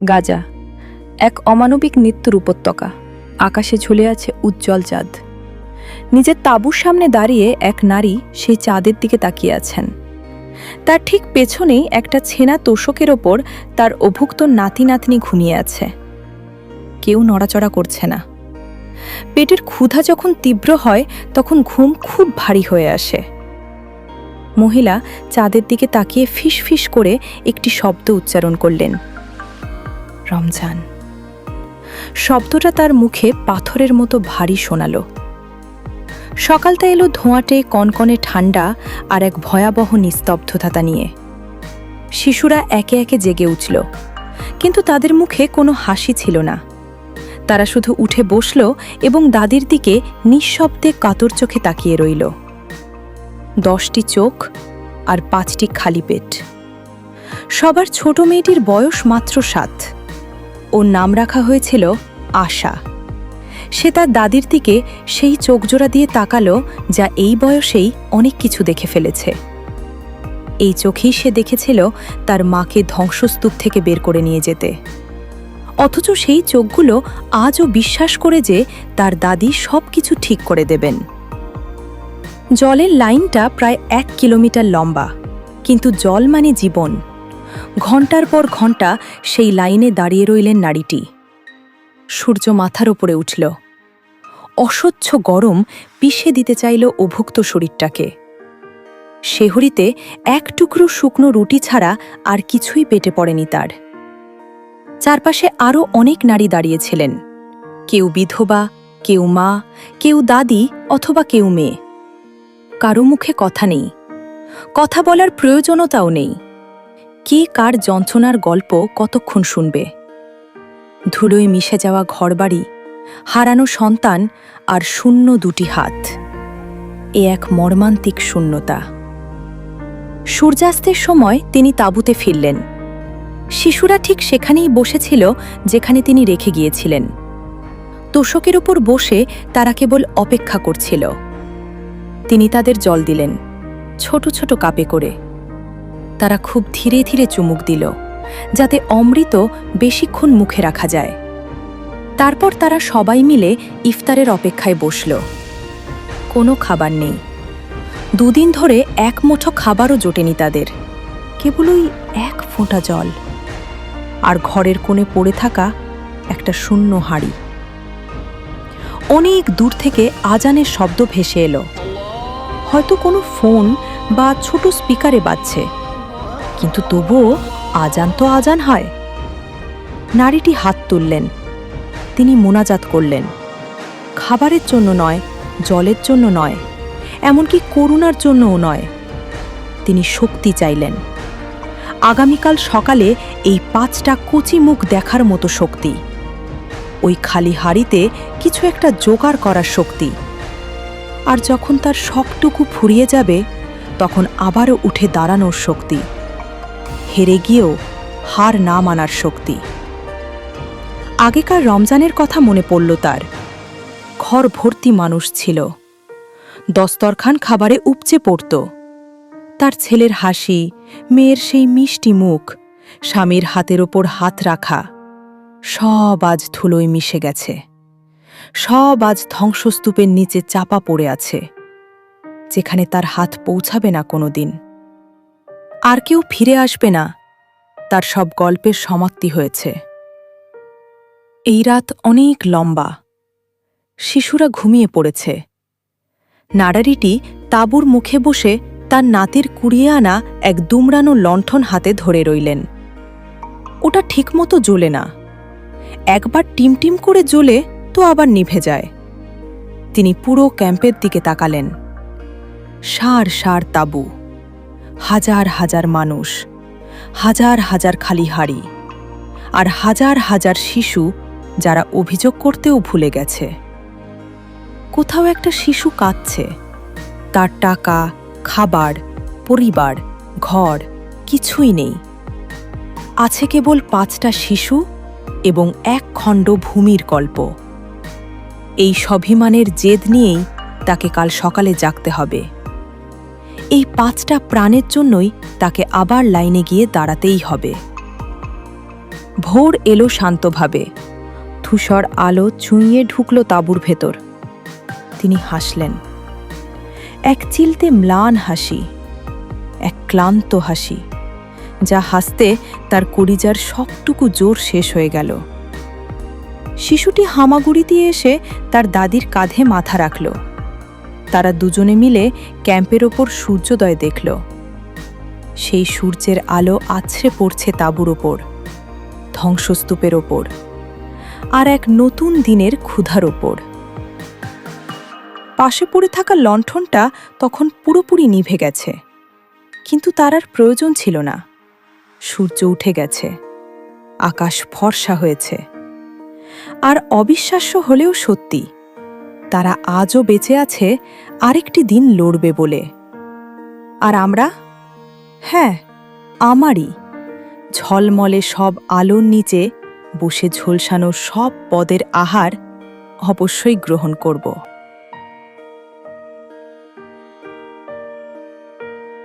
গাজা, এক অমানবিক মৃত্যুর উপত্যকা। আকাশে ঝুলে আছে উজ্জ্বল চাঁদ। নিজের তাঁবুর সামনে দাঁড়িয়ে এক নারী সেই চাঁদের দিকে তাকিয়ে আছেন। তার ঠিক পেছনেই একটা ছেঁড়া তোশকের ওপর তার অভুক্ত নাতি নাতনি ঘুমিয়ে আছে। কেউ নড়াচড়া করছে না। পেটের ক্ষুধা যখন তীব্র হয় তখন ঘুম খুব ভারী হয়ে আসে। মহিলা চাঁদের দিকে তাকিয়ে ফিস ফিস করে একটি শব্দ উচ্চারণ করলেন, রমজান। শব্দটা তার মুখে পাথরের মতো ভারী শোনালো। সকালটা এলো ধোঁয়াটে, কনকনে ঠান্ডা আর এক ভয়াবহ নিস্তব্ধতা নিয়ে। শিশুরা একে একে জেগে উঠল, কিন্তু তাদের মুখে কোনো হাসি ছিল না। তারা শুধু উঠে বসল এবং দাদির দিকে নিঃশব্দে কাতর চোখে তাকিয়ে রইল। 10টি চোখ আর 5টি খালি পেট। সবার ছোট মেয়েটির বয়স মাত্র 7। ওর নাম রাখা হয়েছিল আশা। সে তার দাদির দিকে সেই চোখজোড়া দিয়ে তাকালো, যা এই বয়সেই অনেক কিছু দেখে ফেলেছে। এই চোখেই সে দেখেছিল তার মাকে ধ্বংসস্তূপ থেকে বের করে নিয়ে যেতে। অথচ সেই চোখগুলো আজও বিশ্বাস করে যে তার দাদি সব কিছু ঠিক করে দেবেন। জলের লাইনটা প্রায় 1 কিলোমিটার লম্বা, কিন্তু জল মানে জীবন। ঘণ্টার পর ঘণ্টা সেই লাইনে দাঁড়িয়ে রইলেন নারীটি। সূর্য মাথার ওপরে উঠল। অসহ্য গরম পিষে দিতে চাইল অভুক্ত শরীরটাকে। শেহরিতে এক টুকরো শুকনো রুটি ছাড়া আর কিছুই পেটে পড়েনি তার। চারপাশে আরও অনেক নারী দাঁড়িয়েছিলেন। কেউ বিধবা, কেউ মা, কেউ দাদি অথবা কেউ মেয়ে। কারো মুখে কথা নেই, কথা বলার প্রয়োজনতাও নেই। কে কার যন্ত্রণার গল্প কতক্ষণ শুনবে? ধুলোয় মিশে যাওয়া ঘরবাড়ি, হারানো সন্তান আর শূন্য 2টি হাত। এ এক মর্মান্তিক শূন্যতা। সূর্যাস্তের সময় তিনি তাঁবুতে ফিরলেন। শিশুরা ঠিক সেখানেই বসেছিল যেখানে তিনি রেখে গিয়েছিলেন। তোশকের ওপর বসে তারা কেবল অপেক্ষা করছিল। তিনি তাদের জল দিলেন, ছোট ছোট কাপে করে। তারা খুব ধীরে ধীরে চুমুক দিল, যাতে অমৃত বেশিক্ষণ মুখে রাখা যায়। তারপর তারা সবাই মিলে ইফতারের অপেক্ষায় বসল। কোনো খাবার নেই। 2 দিন ধরে এক মুঠো খাবারও জোটেনি তাদের। কেবল ওই 1 ফোঁটা জল আর ঘরের কোণে পড়ে থাকা একটা শূন্য হাঁড়ি। অনেক দূর থেকে আজানের শব্দ ভেসে এলো। হয়তো কোনো ফোন বা ছোট স্পিকারে বাজছে, কিন্তু তবুও আজান তো আজান হয়। নারীটি হাত তুললেন। তিনি মোনাজাত করলেন। খাবারের জন্য নয়, জলের জন্য নয়, এমনকি করুণার জন্যও নয়। তিনি শক্তি চাইলেন। আগামীকাল সকালে এই 5টা কচি মুখ দেখার মতো শক্তি। ওই খালি হাড়িতে কিছু একটা জোগাড় করার শক্তি। আর যখন তার শখটুকু ফুরিয়ে যাবে, তখন আবারও উঠে দাঁড়ানোর শক্তি। হেরে গিয়েও হার না মানার শক্তি। আগেকার রমজানের কথা মনে পড়ল তার। ঘর ভর্তি মানুষ ছিল। দস্তরখান খাবারে উপচে পড়ত। তার ছেলের হাসি, মেয়ের সেই মিষ্টি মুখ, স্বামীর হাতের ওপর হাত রাখা, সব আজ ধুলোয় মিশে গেছে। সব আজ ধ্বংসস্তূপের নিচে চাপা পড়ে আছে, যেখানে তার হাত পৌঁছাবে না কোনোদিন। আর কেউ ফিরে আসবে না। তার সব গল্পের সমাপ্তি হয়েছে। এই রাত অনেক লম্বা। শিশুরা ঘুমিয়ে পড়েছে। নাড়ারিটি তাঁবুর মুখে বসে তার নাতির কুড়িয়ে আনা এক দুমড়ানো লণ্ঠন হাতে ধরে রইলেন। ওটা ঠিকমতো জ্বলে না। একবার টিমটিম করে জ্বলে তো আবার নিভে যায়। তিনি পুরো ক্যাম্পের দিকে তাকালেন। সার সার তাঁবু, হাজার হাজার মানুষ, হাজার হাজার খালি হাড়ি, আর হাজার হাজার শিশু যারা অভিযোগ করতেও ভুলে গেছে। কোথাও একটা শিশু কাঁদছে। তার টাকা, খাবার, পরিবার, ঘর কিছুই নেই। আছে কেবল 5টা শিশু এবং 1 খণ্ড ভূমির গল্প। এই স্বাভিমানের জেদ নিয়েই তাকে কাল সকালে জাগতে হবে। এই 5টা প্রাণের জন্যই তাকে আবার লাইনে গিয়ে দাঁড়াতেই হবে। ভোর এলো শান্তভাবে। ধূসর আলো চুঁইয়ে ঢুকল তাঁবুর ভেতর। তিনি হাসলেন, এক চিলতে ম্লান হাসি, এক ক্লান্ত হাসি, যা হাসতে তার কলিজার সবটুকু জোর শেষ হয়ে গেল। শিশুটি হামাগুড়ি দিয়ে এসে তার দাদির কাঁধে মাথা রাখল। তারা দুজনে মিলে ক্যাম্পের ওপর সূর্যোদয় দেখল। সেই সূর্যের আলো আছড়ে পড়ছে তাঁবুর ওপর, ধ্বংসস্তূপের ওপর, আর এক নতুন দিনের ক্ষুধার ওপর। পাশে পড়ে থাকা লণ্ঠনটা তখন পুরোপুরি নিভে গেছে, কিন্তু তার আর প্রয়োজন ছিল না। সূর্য উঠে গেছে, আকাশ ফর্সা হয়েছে। আর অবিশ্বাস্য হলেও সত্যি, তারা আজও বেঁচে আছে আরেকটি দিন লড়বে বলে। আর আমরা? হ্যাঁ, আমারই ঝলমলে সব আলোর নিচে বসে ঝলসানো সব পদের আহার অবশ্যই গ্রহণ করব।